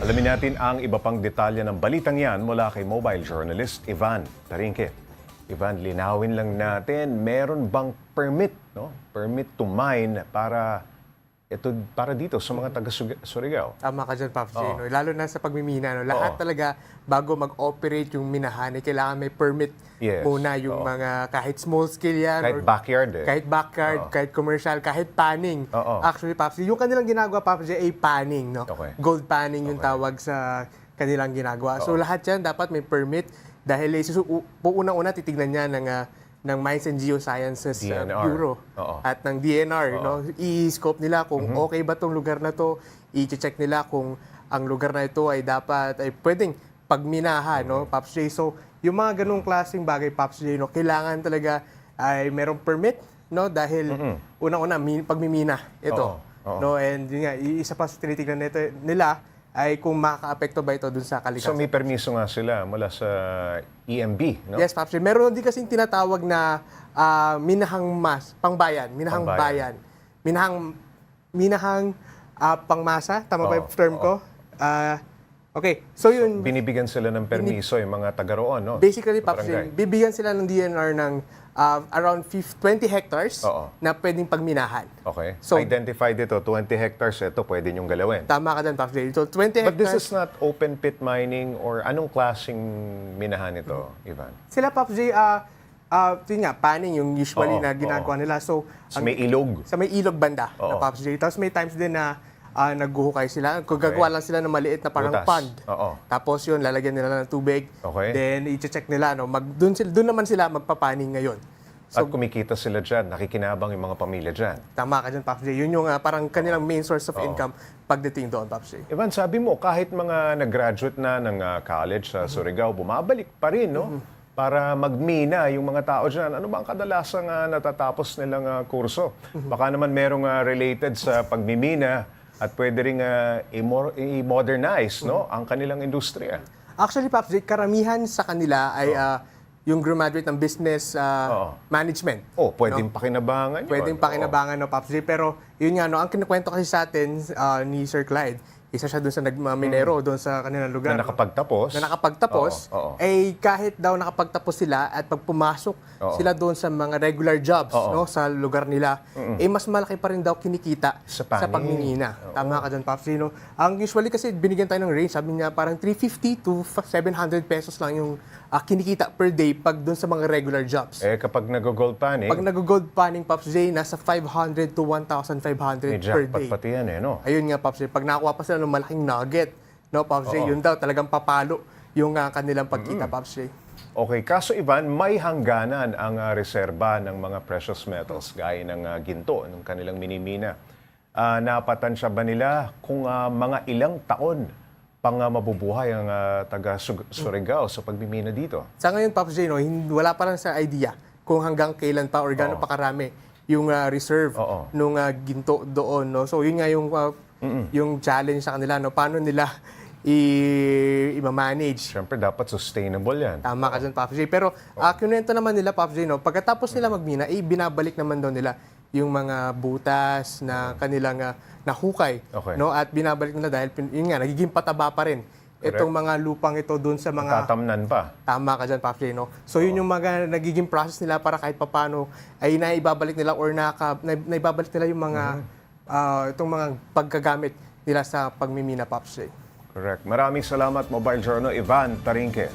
Alamin natin ang iba pang detalye ng balitang yan mula kay mobile journalist Ivan Tarinque. Ivan, linawin lang natin, meron bang permit, no? Permit to mine para dito sa mga taga-Surigao? Tama ka dyan, Pops J. Oo. No? Lalo na sa pagmimina. No? Lahat Oo. talaga, bago mag-operate yung minahan, kailangan may permit Yes. muna yung Oo. mga kahit small scale yan. Kahit backyard eh. Kahit backyard, Oo. kahit commercial, kahit panning. Oo. Actually, Pops J, yung kanilang ginagawa, Pops J, ay panning. No? Okay. Gold panning yung Okay. tawag sa kanilang ginagawa. So lahat yan dapat may permit dahil unang-una titignan niya ng Mines and Geosciences DNR. Bureau Oo. at ng DNR. Oo. No? I-scope nila kung okay ba tong lugar na to, i-check nila kung ang lugar na ito ay pwedeng pagminahan, no, Pops J. So, yung mga ganung klaseng bagay, Pops J, no, kailangan talaga ay merong permit, no, dahil unang-una pagmimina ito. Oo. Oo. No, and yun nga, isa pa sa tinitingnan nila ay kung makaka-apekto ba ito dun sa So kalikasan. may permiso nga sila mula sa EMB, no? Yes, Pops J. Meron din kasing tinatawag na minahang pangbayan, minahang Pangbayan. bayan. Minahang pangmasa, tama ba yung Oo, term oo. ko? Okay, so yun, Binibigyan sila ng permiso yung mga taga roon, no? basically, Sa Pops barangay. J, bibigyan sila ng DNR ng around 20 hectares Oo. na pwedeng pagminahan. Okay. So- Identified ito, 20 hectares, ito pwede niyong galawin. Tama ka dyan, Pops J. So, 20 But this hectares. is not open pit mining or anong klaseng minahan ito, Ivan? Sila, Pops J, yun nga, panning yung usually Oo, na ginagawa nila. So, So may ilog. sa may ilog banda na Oo. Pops J. Tapos may times din na naghuhukay sila. Kung gagawa lang sila ng maliit na parang Butas. pond. Oo. Tapos yun, lalagyan nila ng tubig. Okay. Then, i-check nila. No? Doon naman sila magpapaning ngayon. At kumikita sila dyan, nakikinabang yung mga pamilya dyan. Tama ka dyan, Pops J. Yun yung parang kanilang main source of income pagdating doon, Pops J. Ivan, sabi mo, kahit mga nag-graduate na ng college sa Surigao, bumabalik pa rin, no? Para magmina yung mga tao dyan. Ano ba ang kadalasang natatapos nilang kurso? Baka naman merong related sa pagmimina at pwede ring i-modernize, no? Ang kanilang industriya. Actually, Pops J, karamihan sa kanila ay yung graduate ng business management. Oh, pwedeng pakinabangan yun. Pwedeng pakinabangan, no, Pops J. Pero yun nga, no, ang kinukwento kasi sa atin ni Sir Clyde, isa siya doon sa nagmaminero doon sa kanilang lugar. Na nakapagtapos. Na nakapagtapos, Oo, oo. eh kahit daw nakapagtapos sila at pag pumasok sila doon sa mga regular jobs no sa lugar nila, eh mas malaki pa rin daw kinikita Sa sa paning. pagmimina. Tama ka dyan, Pops. No? Ang usually kasi binigyan tayo ng range, sabi niya parang 350 to 700 pesos lang yung kinikita per day pag doon sa mga regular jobs. Kapag nag-gold panning, Pag nag-gold panning, Pops J, nasa 500 to 1,500 may per jackpot day. pati yan, no? Ayun nga, Pops J. Pag nakakuha pa sila ng malaking nugget, no, Pops J, yun daw talagang papalo yung kanilang pagkita, Pops J. Okay, kaso Ivan, may hangganan ang reserba ng mga precious metals gaya ng ginto, ng kanilang minimina. Napatansya ba nila kung mga ilang taon pang mabubuhay ang taga-Surigao sa pagmimina dito? Sa ngayon, Pops J, no, wala pa lang sa idea kung hanggang kailan pa or gaano pa karami yung reserve Oo. nung ginto doon. No? So, yun nga yung challenge sa kanila. No? Paano nila i-manage? Siyempre, dapat sustainable yan. Tama ka dyan, Pops J. Pero kinuwento naman nila, Pops J, no, pagkatapos nila magmina, binabalik naman daw nila yung mga butas na kanilang nahukay. Okay. No? At binabalik nila dahil, yun nga, nagiging pataba pa rin itong mga lupang ito doon sa mga... Tatamnan pa. Tama ka dyan, Pops J, no? So, yun yung mga nagiging process nila para kahit papano ay naibabalik nila or naibabalik nila yung mga itong mga paggagamit nila sa pagmimina, Pops J. Correct. Maraming salamat, Mobile Journal, Ivan Tarinque.